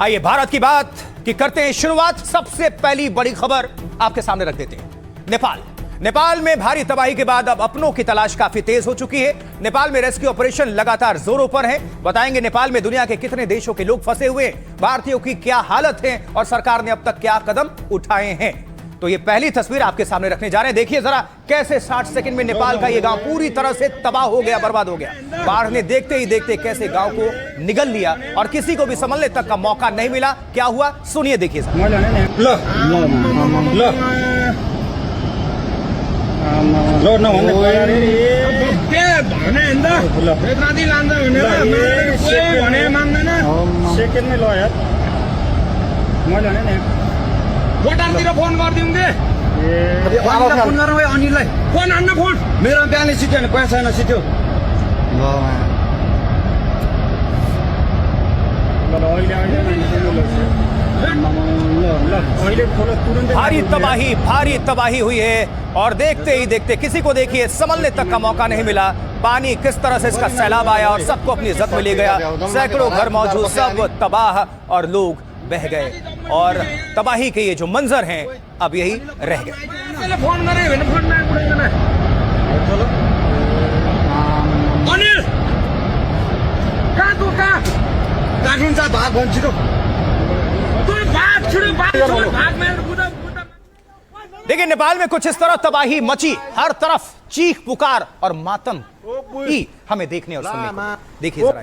आइए भारत की बात की करते हैं शुरुआत। सबसे पहली बड़ी खबर आपके सामने रख देते हैं। नेपाल में भारी तबाही के बाद अब अपनों की तलाश काफी तेज हो चुकी है। नेपाल में रेस्क्यू ऑपरेशन लगातार जोरों पर है। बताएंगे नेपाल में दुनिया के कितने देशों के लोग फंसे हुए हैं, भारतीयों की क्या हालत है और सरकार ने अब तक क्या कदम उठाए हैं। तो ये पहली तस्वीर आपके सामने रखने जा रहे हैं। देखिए जरा कैसे 60 सेकंड में नेपाल का ये गांव पूरी तरह से तबाह हो गया, बर्बाद हो गया। बाढ़ ने देखते ही देखते कैसे गांव को निगल लिया और किसी को भी संभलने तक का मौका नहीं मिला। क्या हुआ सुनिए, देखिए भोटारतिर फोन गरिदिउँ फोन गरौँ अनिललाई, फोन हान्न फोन। मेरो बिहानै सिट्यो भने पैसा छैन, सिट्यो। भारी तबाही हुई है और देखते ही देखते किसी को देखिए संभलने तक का मौका नहीं मिला। पानी किस तरह से इसका सैलाब आया और सबको अपनी जद में ले गया। सैकड़ों घर मौजूद सब तबाह और लोग बह गए और तबाही के ये जो मंजर हैं अब यही रह गए। देखिए नेपाल में कुछ इस तरह तबाही मची, हर तरफ चीख पुकार और मातम ही हमें देखने और सुनने को। देखिए जरा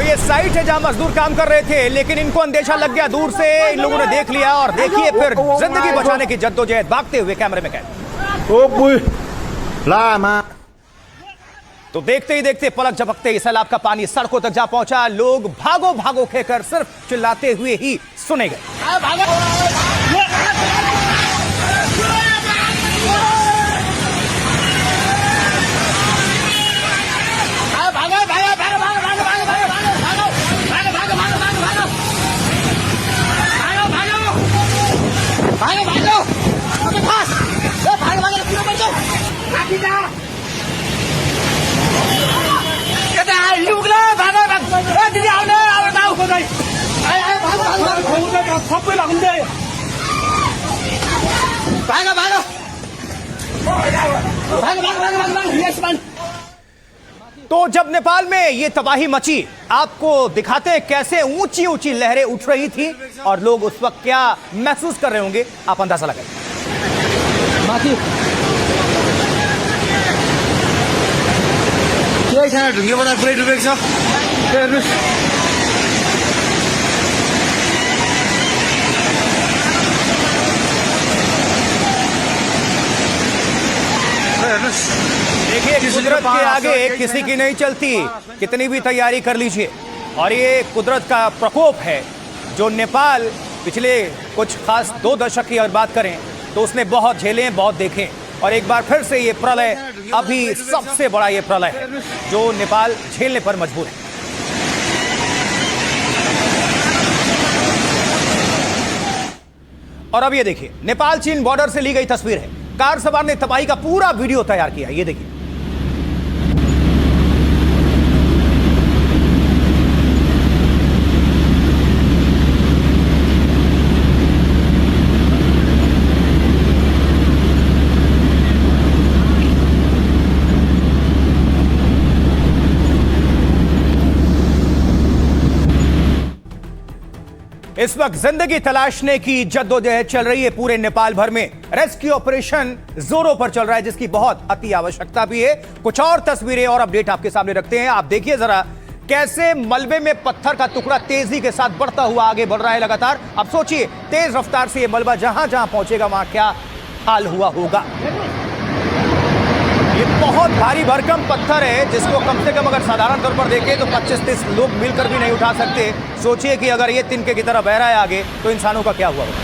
ये साइट है जहां मजदूर काम कर रहे थे, लेकिन इनको अंदेशा लग गया। दूर से इन लोगों ने देख लिया और देखिए फिर जिंदगी बचाने की जद्दोजहद, भागते हुए कैमरे में कैद। तो देखते ही देखते पलक झपकते ही सैलाब का पानी सड़कों तक जा पहुंचा। लोग भागो भागो कहकर सिर्फ चिल्लाते हुए ही सुने गए। तो जब नेपाल में ये तबाही मची, आपको दिखाते हैं कैसे ऊंची ऊंची लहरें उठ रही थी और लोग उस वक्त क्या महसूस कर रहे होंगे, आप अंदाजा लगाइए। देखिए कुदरत के आगे किसी की नहीं चलती, कितनी भी तैयारी कर लीजिए। और ये कुदरत का प्रकोप है जो नेपाल पिछले कुछ खास 2 दशक की अगर बात करें तो उसने बहुत झेले, बहुत देखे। और एक बार फिर से ये प्रलय, अभी सबसे बड़ा ये प्रलय है जो नेपाल झेलने पर मजबूर है। और अब ये देखिए नेपाल चीन बॉर्डर से ली गई तस्वीर है। कार सवार ने तबाही का पूरा वीडियो तैयार किया, ये देखिए। इस वक्त जिंदगी तलाशने की जद्दोजहद चल रही है पूरे नेपाल भर में। रेस्क्यू ऑपरेशन जोरों पर चल रहा है जिसकी बहुत अति आवश्यकता भी है। कुछ और तस्वीरें और अपडेट आपके सामने रखते हैं। आप देखिए जरा कैसे मलबे में पत्थर का टुकड़ा तेजी के साथ बढ़ता हुआ आगे बढ़ रहा है लगातार। अब सोचिए तेज रफ्तार से ये मलबा जहां जहां पहुंचेगा वहां क्या हाल हुआ होगा। ये बहुत भारी भरकम पत्थर है जिसको कम से कम अगर साधारण तौर पर देखें तो 25-30 लोग मिलकर भी नहीं उठा सकते। सोचिए कि अगर ये तिनके की तरह बह रहा है आगे तो इंसानों का क्या हुआ होगा।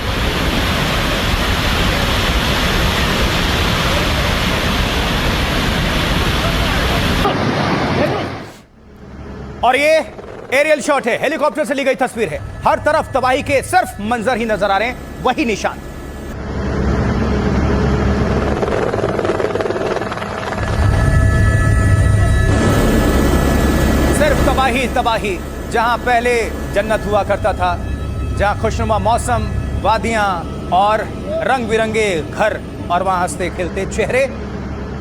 और ये एरियल शॉट है, हेलीकॉप्टर से ली गई तस्वीर है। हर तरफ तबाही के सिर्फ मंजर ही नजर आ रहे हैं, वही निशान। सिर्फ तबाही तबाही। जहां पहले जन्नत हुआ करता था, जहां खुशनुमा मौसम, वादियां और रंग बिरंगे घर और वहां हंसते खिलते चेहरे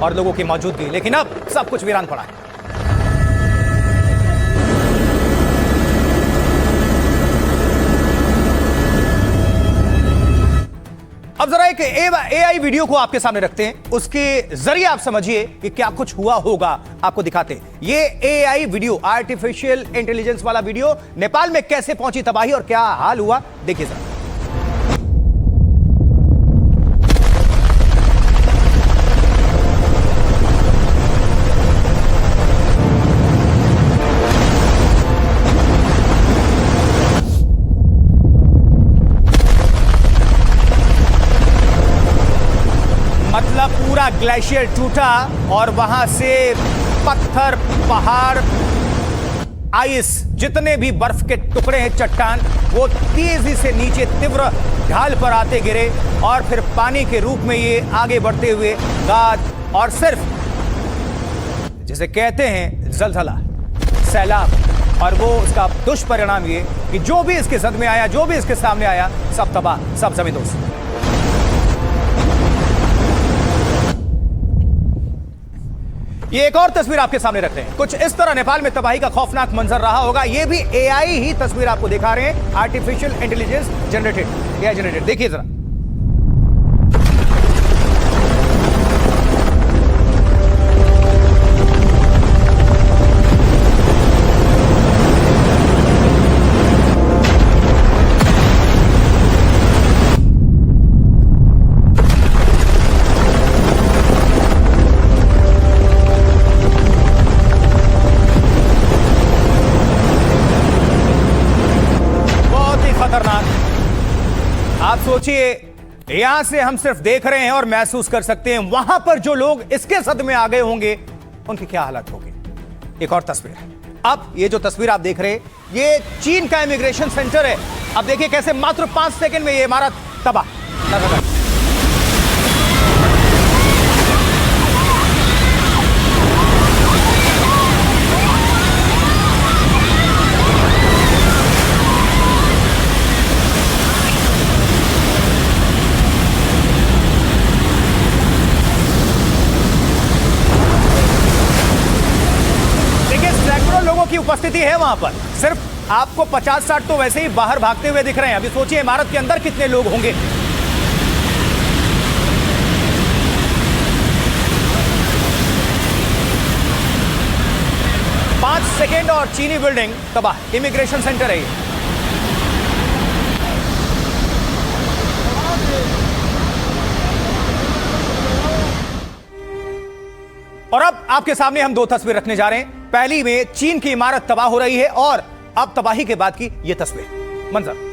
और लोगों की मौजूदगी, लेकिन अब सब कुछ वीरान पड़ा है। अब जरा एक एआई वीडियो को आपके सामने रखते हैं, उसके जरिए आप समझिए कि क्या कुछ हुआ होगा, आपको दिखाते हैं। ये एआई वीडियो, आर्टिफिशियल इंटेलिजेंस वाला वीडियो, नेपाल में कैसे पहुंची तबाही और क्या हाल हुआ, देखिए जरा। मतलब पूरा ग्लेशियर टूटा और वहां से पत्थर, पहाड़, आइस, जितने भी बर्फ के टुकड़े हैं, चट्टान, वो तेजी से नीचे तीव्र ढाल पर आते गिरे और फिर पानी के रूप में ये आगे बढ़ते हुए गाद और सिर्फ जिसे कहते हैं जलजला, सैलाब, और वो उसका दुष्परिणाम ये कि जो भी इसके सद में आया, जो भी इसके सामने आया, सब तबाह, सब जमींदोज। ये एक और तस्वीर आपके सामने रख रहे हैं। कुछ इस तरह नेपाल में तबाही का खौफनाक मंजर रहा होगा। ये भी एआई ही तस्वीर आपको दिखा रहे हैं, artificial intelligence generated, AI generated. देखिए जरा। आप सोचिए, यहां से हम सिर्फ देख रहे हैं और महसूस कर सकते हैं, वहां पर जो लोग इसके सद में आ गए होंगे उनकी क्या हालत होगी। एक और तस्वीर। अब ये जो तस्वीर आप देख रहे हैं, ये चीन का इमिग्रेशन सेंटर है। अब देखिए कैसे मात्र 5 सेकंड में ये इमारत तबाह। की उपस्थिति है वहां पर। सिर्फ आपको 50-60 तो वैसे ही बाहर भागते हुए दिख रहे हैं। अभी सोचिए इमारत के अंदर कितने लोग होंगे। पांच सेकेंड और चीनी बिल्डिंग तबाह। इमिग्रेशन सेंटर है ये। और अब आपके सामने हम दो तस्वीर रखने जा रहे हैं। पहली में चीन की इमारत तबाह हो रही है और अब तबाही के बाद की यह तस्वीर, मंजर।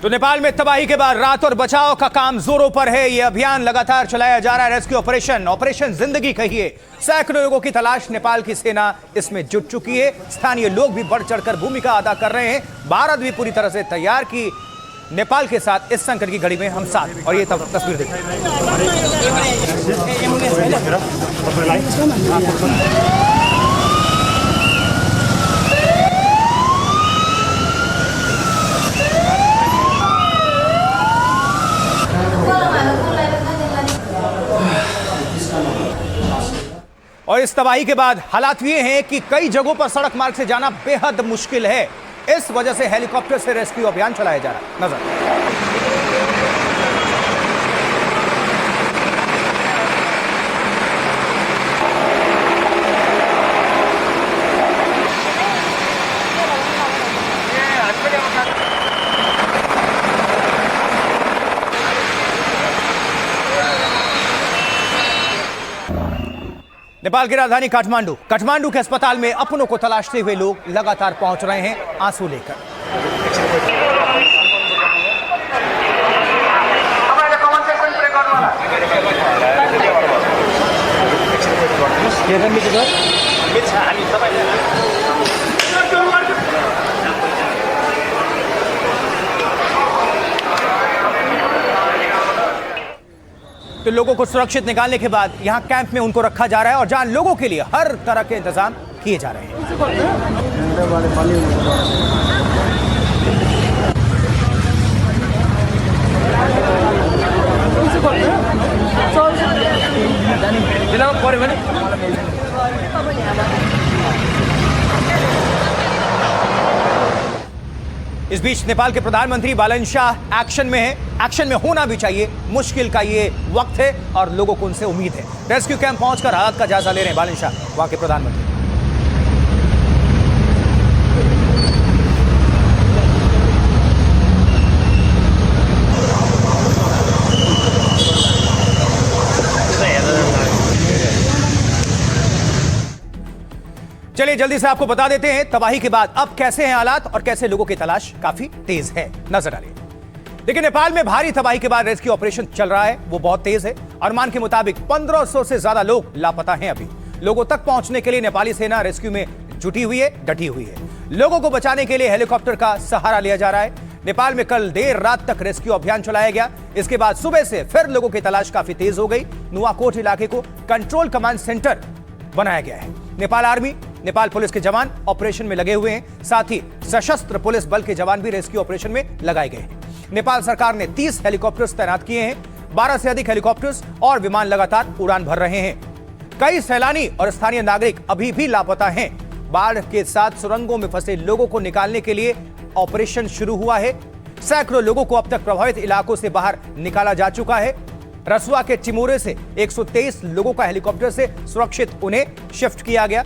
तो नेपाल में तबाही के बाद राहत और बचाव का काम जोरों पर है। यह अभियान लगातार चलाया जा रहा है। रेस्क्यू ऑपरेशन जिंदगी कहिए। सैकड़ों लोगों की तलाश नेपाल की सेना इसमें जुट चुकी है। स्थानीय लोग भी बढ़ चढ़कर भूमिका अदा कर रहे हैं। भारत भी पूरी तरह से तैयार की नेपाल के साथ इस संकट की घड़ी में हम साथ। और ये तस्वीर देखिए। और इस तबाही के बाद हालात ये हैं कि कई जगहों पर सड़क मार्ग से जाना बेहद मुश्किल है। इस वजह से हेलीकॉप्टर से रेस्क्यू अभियान चलाया जा रहा है। नजर। नेपाल की राजधानी काठमांडू के अस्पताल में अपनों को तलाशते हुए लोग लगातार पहुंच रहे हैं आंसू लेकर। तो लोगों को सुरक्षित निकालने के बाद यहां कैंप में उनको रखा जा रहा है और जहां लोगों के लिए हर तरह के इंतजाम किए जा रहे हैं। इस बीच नेपाल के प्रधानमंत्री बालन शाह एक्शन में है। एक्शन में होना भी चाहिए, मुश्किल का ये वक्त है और लोगों को उनसे उम्मीद है। रेस्क्यू कैंप पहुंचकर हालात का जायजा ले रहे हैं बालन शाह, वहां के प्रधानमंत्री। चलिए जल्दी से आपको बता देते हैं तबाही के बाद अब कैसे हैं हालात और कैसे लोगों की तलाश काफी तेज है। नजर डालिए। देखिए, नेपाल में भारी तबाही के बाद रेस्क्यू ऑपरेशन चल रहा है, वो बहुत तेज है। अनुमान के मुताबिक 1500 से ज्यादा लोग लापता हैं। अभी लोगों तक पहुंचने के लिए नेपाली सेना रेस्क्यू में जुटी हुई है, डटी हुई है। लोगों को बचाने के लिए हेलीकॉप्टर का सहारा लिया जा रहा है। नेपाल में कल देर रात तक रेस्क्यू अभियान चलाया गया। इसके बाद सुबह से फिर लोगों की तलाश काफी तेज हो गई। नुआकोट इलाके को कंट्रोल कमांड सेंटर बनाया गया है। नेपाल आर्मी, नेपाल पुलिस के जवान ऑपरेशन में लगे हुए हैं। साथ ही सशस्त्र पुलिस बल के जवान भी रेस्क्यू ऑपरेशन में लगाए गए हैं। नेपाल सरकार ने 30 हेलीकॉप्टर्स तैनात किए हैं। 12 से अधिक हेलीकॉप्टर्स और विमान लगातार उड़ान भर रहे हैं। कई सैलानी और स्थानीय नागरिक अभी भी लापता हैं। बाढ़ के साथ सुरंगों में फंसे लोगों को निकालने के लिए ऑपरेशन शुरू हुआ है। सैकड़ों लोगों को अब तक प्रभावित इलाकों से बाहर निकाला जा चुका है। रसुआ के चिमोरे से 123 लोगों का हेलीकॉप्टर से सुरक्षित उन्हें शिफ्ट किया गया,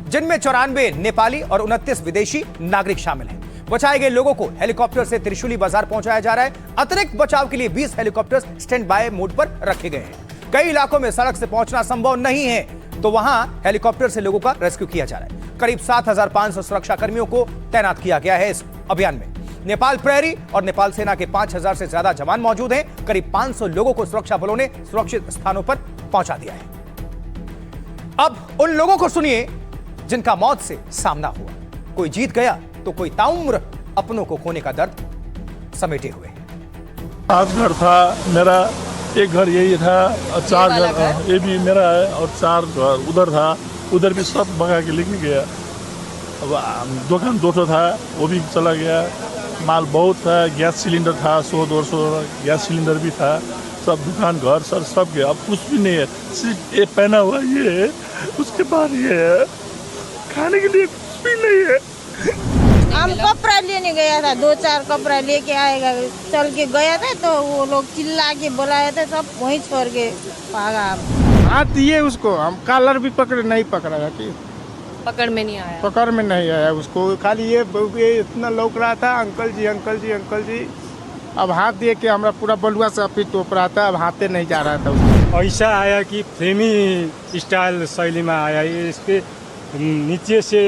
जिनमें 94 नेपाली और 29 विदेशी नागरिक शामिल हैं। बचाए गए लोगों को हेलीकॉप्टर से त्रिशूली बाजार पहुंचाया जा रहा है। अतिरिक्त बचाव के लिए 20 हेलीकॉप्टर स्टैंड बाय मोड पर रखे गए हैं। कई इलाकों में सड़क से पहुंचना संभव नहीं है, तो वहां हेलीकॉप्टर से लोगों का रेस्क्यू किया जा रहा है। करीब 7500 सुरक्षा कर्मियों को तैनात किया गया है इस अभियान में। नेपाल प्रहरी और नेपाल सेना के 5000 से ज्यादा जवान मौजूद हैं। करीब 500 लोगों को सुरक्षा बलों ने सुरक्षित स्थानों पर पहुंचा दिया है। अब उन लोगों को सुनिए जिनका मौत से सामना हुआ। कोई जीत गया तो कोई ताउम्र अपनों को खोने का दर्द समेटे हुए। 5 घर था मेरा, एक घर यही था और 4 घर ये भी मेरा है और 4 घर उधर था, उधर भी सब भगा के लेके गया। अब दुकान 200 था वो भी चला गया। माल बहुत था, गैस सिलेंडर था 100-200 गैस सिलेंडर भी था, सब दुकान घर सर सब गया। अब कुछ भी नहीं है, सिर्फ ये पहना हुआ ये है, उसके बाद ये है, खाने के लिए कुछ भी नहीं है। हम कपड़ा लेने गया था, 2-4 कपड़ा लेके आएगा चल के गया था, तो वो लोग चिल्ला के बुलाए थे, सब वहीं छोड़ के भागा। हाथ दिए उसको, हम कॉलर भी पकड़े, नहीं पकड़ा था कि पकड़ में नहीं आया, पकड़ में नहीं आया उसको। खाली ये इतना लौक रहा था, अंकल जी अंकल जी अंकल जी। अब हाथ दे के हमारा पूरा बलुआ से फिर टोप रहा था, अब हाथे नहीं जा रहा था उसको। ऐसा आया कि फिल्मी स्टाइल शैली में आया, ये इस पे नीचे से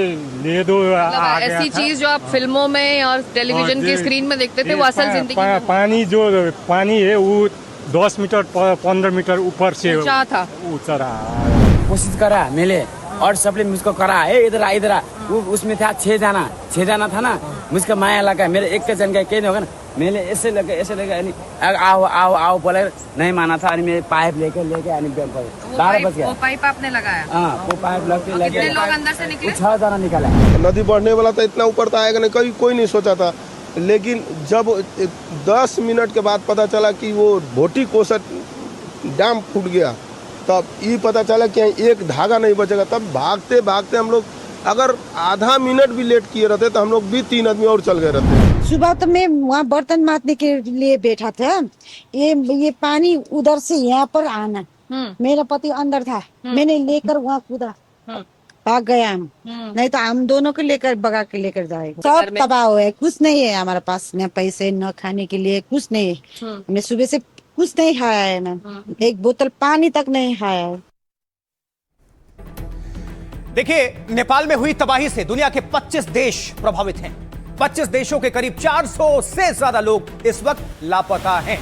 ले दो आ गया ऐसी था। चीज जो आप फिल्मों में और टेलीविजन की स्क्रीन में देखते थे वो असल जिंदगी में पानी जो पानी है वो 10 मीटर 15 मीटर ऊपर से ऊंचा था। ऊंचा रहा। कोशिश करा मैंने और सबने मुझको करा है इधर आ वो उसमें था 6 जना था ना। मुझको माया लगा, मेरे एक के जन का कहीं नहीं होगा ना। मैंने ऐसे लगे आओ आओ आओ बोले, नहीं माना था। मैं पाइप लेके 12 बज गया। वो पाइप आपने लगाया? हाँ, वो पाइप लगे। कितने लोग अंदर से निकले? 6 जना निकाला। नदी बढ़ने वाला था, इतना ऊपर था आएगा नहीं, कोई नहीं सोचा था। लेकिन जब 10 मिनट के बाद पता चला कि वो भोटी कोसट डैम फूट गया, तब ये पता चला कि एक धागा नहीं बचेगा। तब भागते भागते हम लोग अगर आधा मिनट भी लेट किए रहते तो हम लोग भी 3 आदमी और चल गए रहते। सुबह तो मैं वहाँ बर्तन मारने के लिए बैठा था, ये पानी उधर से यहाँ पर आना, मेरा पति अंदर था, मैंने लेकर वहाँ कूदा, भाग गया हम। नहीं तो हम दोनों को लेकर भगा के लेकर जाएगा। सब तबाह हुआ है, कुछ नहीं है हमारे पास, न पैसे न खाने के लिए कुछ नहीं है। मैं सुबह से कुछ नहीं खाया है ना, एक बोतल पानी तक नहीं खाया है। देखिए, नेपाल में हुई तबाही से दुनिया के 25 देश प्रभावित हैं। 25 देशों के करीब 400 से ज्यादा लोग इस वक्त लापता हैं।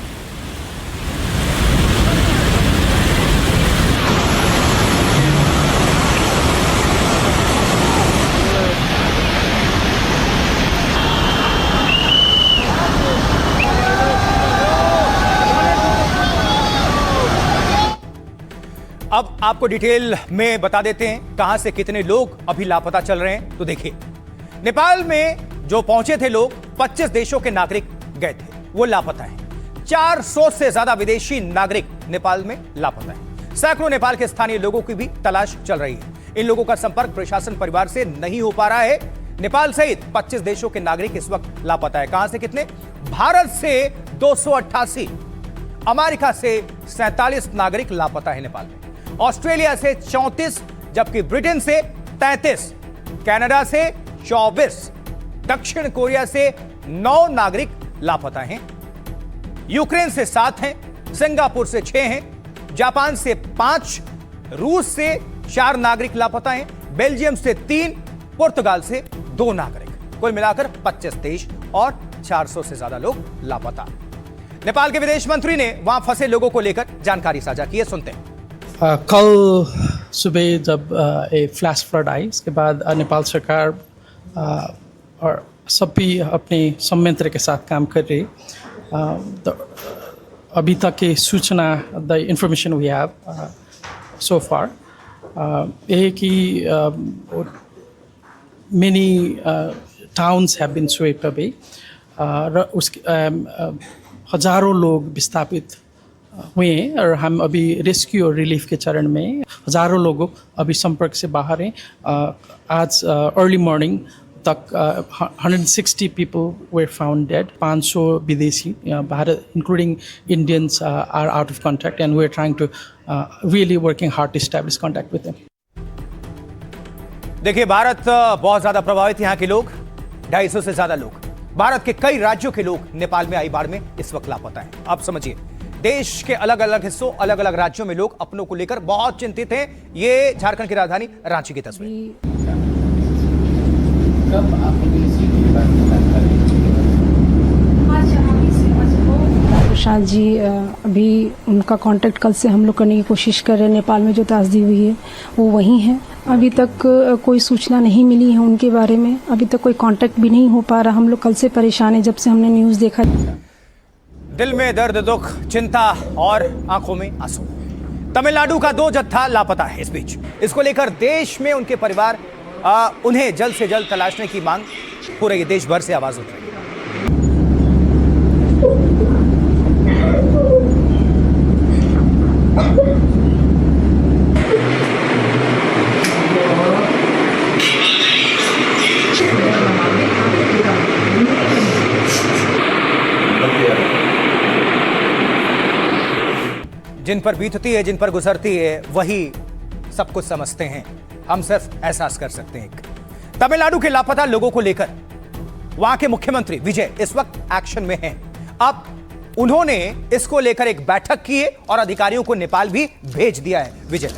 अब आपको डिटेल में बता देते हैं कहां से कितने लोग अभी लापता चल रहे हैं। तो देखिए, नेपाल में जो पहुंचे थे लोग, 25 देशों के नागरिक गए थे, वो लापता हैं। 400 से ज्यादा विदेशी नागरिक नेपाल में लापता हैं। सैकड़ों नेपाल के स्थानीय लोगों की भी तलाश चल रही है। इन लोगों का संपर्क प्रशासन परिवार से नहीं हो पा रहा है। नेपाल सहित 25 देशों के नागरिक इस वक्त लापता है। कहां से कितने? भारत से 288, अमेरिका से 47 नागरिक लापता है नेपाल में, ऑस्ट्रेलिया से 34, जबकि ब्रिटेन से 33, कनाडा से 24, दक्षिण कोरिया से 9 नागरिक लापता हैं, यूक्रेन से 7 हैं, सिंगापुर से 6 हैं, जापान से 5, रूस से 4 नागरिक लापता हैं, बेल्जियम से 3, पुर्तगाल से 2 नागरिक। कुल मिलाकर 25 देश और 400 से ज्यादा लोग लापता। नेपाल के विदेश मंत्री ने वहां फंसे लोगों को लेकर जानकारी साझा की है, सुनते हैं। कल सुबह जब एक फ्लैश फ्लड आई, इसके बाद नेपाल सरकार और सभी अपने संयंत्र के साथ काम कर रही। तो अभी तक की सूचना, the information we have so far, ये कि many towns have been swept away, हजारों लोग विस्थापित हुए हैं और हम अभी रेस्क्यू और रिलीफ के चरण में। हजारों लोग अभी संपर्क से बाहर हैं। आज अर्ली मॉर्निंग तक 160 पीपल वर फाउंड डेड। 500 विदेशी Bharat including Indians are out of contact and we are trying to really working hard to establish contact with them. देखिए, भारत बहुत ज्यादा प्रभावित, यहाँ के लोग 250 से ज्यादा लोग, भारत के कई राज्यों के लोग नेपाल में आई बाढ़ में इस वक्त लापता हैं। आप समझिए, देश के अलग अलग हिस्सों, अलग अलग राज्यों में लोग अपनों को लेकर बहुत चिंतित हैं। ये झारखंड की राजधानी रांची की तस्वीर। प्रशांत जी, अभी उनका कांटेक्ट कल से हम लोग करने की कोशिश कर रहे हैं। नेपाल में जो ताजदी हुई है वो वहीं है। अभी तक कोई सूचना नहीं मिली है उनके बारे में। अभी तक कोई कांटेक्ट भी नहीं हो पा रहा। हम लोग कल से परेशान हैं जब से हमने न्यूज़ देखा। दिल में दर्द, दुख, चिंता और आंखों में आंसू। तमिलनाडु का 2 जत्था लापता है। इस बीच इसको लेकर देश में उनके परिवार उन्हें जल्द से जल्द तलाशने की मांग हो रही है। देश भर से आवाज उठ रही है। जिन पर बीतती है, जिन पर गुजरती है, वही सब कुछ समझते हैं। हम सिर्फ एहसास कर सकते हैं। तमिलनाडु के लापता लोगों को लेकर वहां के मुख्यमंत्री विजय इस वक्त एक्शन में हैं। अब उन्होंने इसको लेकर एक बैठक की है और अधिकारियों को नेपाल भी भेज दिया है। विजय,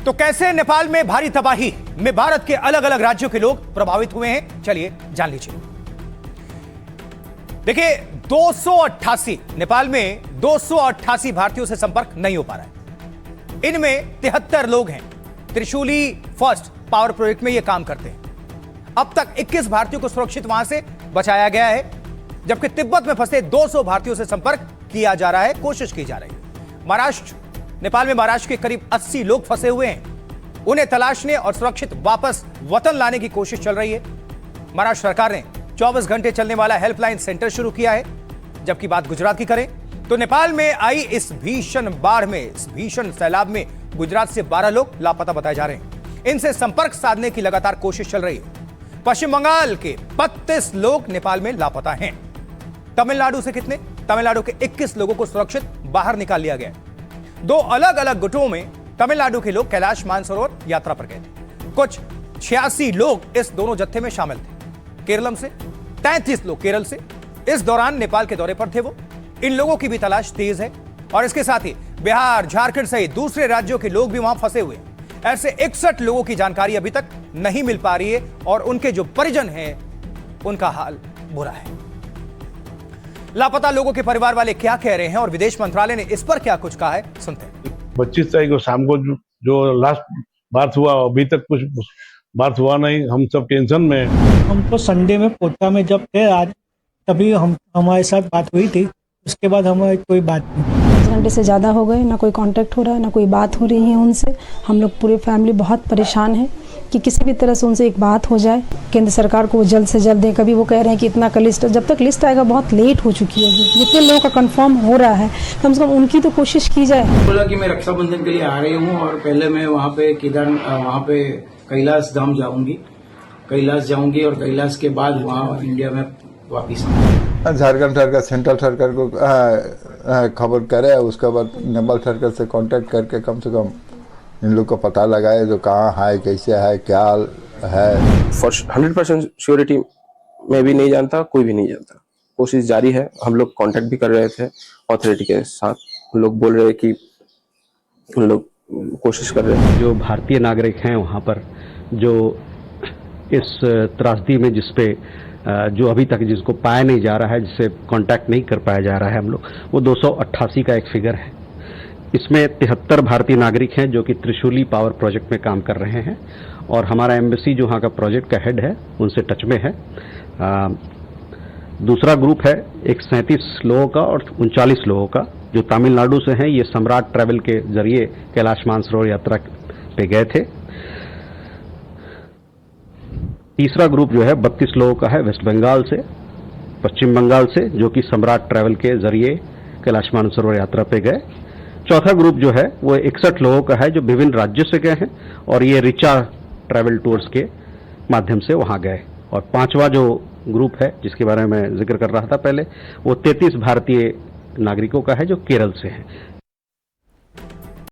तो कैसे नेपाल में भारी तबाही में भारत के अलग अलग राज्यों के लोग प्रभावित हुए हैं, चलिए जान लीजिए। देखिए, 288 नेपाल में 288 भारतीयों से संपर्क नहीं हो पा रहा है। इनमें 73 लोग हैं त्रिशूली फर्स्ट पावर प्रोजेक्ट में ये काम करते हैं। अब तक 21 भारतीयों को सुरक्षित वहां से बचाया गया है, जबकि तिब्बत में फंसे 200 भारतीयों से संपर्क किया जा रहा है, कोशिश की जा रही है। नेपाल में महाराष्ट्र के करीब 80 लोग फंसे हुए हैं। उन्हें तलाशने और सुरक्षित वापस वतन लाने की कोशिश चल रही है। महाराष्ट्र सरकार ने 24 घंटे चलने वाला हेल्पलाइन सेंटर शुरू किया है। जबकि बात गुजरात की करें तो नेपाल में आई इस भीषण बाढ़ में, इस भीषण सैलाब में गुजरात से 12 लोग लापता बताए जा रहे हैं। इनसे संपर्क साधने की लगातार कोशिश चल रही है। पश्चिम बंगाल के 32 लोग नेपाल में लापता हैं। तमिलनाडु से कितने? तमिलनाडु के 21 लोगों को सुरक्षित बाहर निकाल लिया गया। 2 अलग अलग गुटों में तमिलनाडु के लोग कैलाश मानसरोवर यात्रा पर गए थे। कुछ 86 लोग इस दोनों जत्थे में शामिल थे। केरलम से 33 लोग केरल से इस दौरान नेपाल के दौरे पर थे वो। इन लोगों की भी तलाश तेज है और इसके साथ ही बिहार, झारखंड सहित दूसरे राज्यों के लोग भी वहां फंसे हुए। ऐसे 61 लोगों की जानकारी अभी तक नहीं मिल पा रही है और उनके जो परिजन हैं उनका हाल बुरा है। लापता लोगों के परिवार वाले क्या कह रहे हैं और विदेश मंत्रालय ने इस पर क्या कुछ कहा है, सुनते हैं। 25 तारीख को शाम को जो लास्ट बात हुआ, अभी तक कुछ बात हुआ नहीं। हम सब टेंशन में। हम तो संडे में पोटा में जब थे आज, तभी हमारे साथ बात हुई थी। उसके बाद हमारी कोई बात नहीं। 5 घंटे से ज़्यादा हो गए, ना कोई कांटेक्ट हो रहा है, ना कोई बात हो रही है उनसे। हम लोग पूरे फैमिली बहुत परेशान है कि किसी भी तरह से उनसे एक बात हो जाए। केंद्र सरकार को वो जल्द से जल्द दें। कभी वो कह रहे हैं कि इतना का लिस्ट, जब तक लिस्ट आएगा बहुत लेट हो चुकी है। जितने लोगों का कंफर्म हो रहा है कम से कम उनकी तो कोशिश की जाए। बोला कि मैं रक्षाबंधन के लिए आ रही हूँ और पहले मैं वहाँ पे कैलाश धाम जाऊंगी। कैलाश जाऊंगी और कैलाश के बाद वहाँ इंडिया में वापिस आऊंगी। झारखंड सरकार, सेंट्रल सरकार को खबर करे, उसके बाद नेपाल सरकार से कांटेक्ट करके कम से कम इन लोग को पता लगाए जो कहाँ है, कैसे है, क्या है। फॉर 100% श्योरिटी मैं भी नहीं जानता, कोई भी नहीं जानता। कोशिश जारी है। हम लोग कांटेक्ट भी कर रहे थे अथॉरिटी के साथ। हम लोग बोल रहे हैं कि हम लोग कोशिश कर रहे हैं। जो भारतीय नागरिक हैं वहाँ पर, जो इस त्रासदी में जिसपे जो अभी तक जिसको पाया नहीं जा रहा है, जिसे कांटेक्ट नहीं कर पाया जा रहा है हम लोग, वो 288 का एक फिगर है। इसमें 73 भारतीय नागरिक हैं जो कि त्रिशूली पावर प्रोजेक्ट में काम कर रहे हैं और हमारा एम्बेसी जो वहाँ का प्रोजेक्ट का हेड है उनसे टच में है। दूसरा ग्रुप है एक 37 लोगों का और 39 लोगों का जो तमिलनाडु से हैं। ये सम्राट ट्रैवल के जरिए कैलाश मानसरोवर यात्रा पे गए थे। तीसरा ग्रुप जो है 32 लोगों का है वेस्ट बंगाल से, पश्चिम बंगाल से, जो कि सम्राट ट्रैवल के जरिए कैलाश मानसरोवर यात्रा पे गए। चौथा ग्रुप जो है वो 61 लोगों का है जो विभिन्न राज्यों से गए हैं और ये रिचा ट्रैवल टूर्स के माध्यम से वहां गए। और पांचवा जो ग्रुप है जिसके बारे में जिक्र कर रहा था पहले, वो 33 भारतीय नागरिकों का है जो केरल से हैं।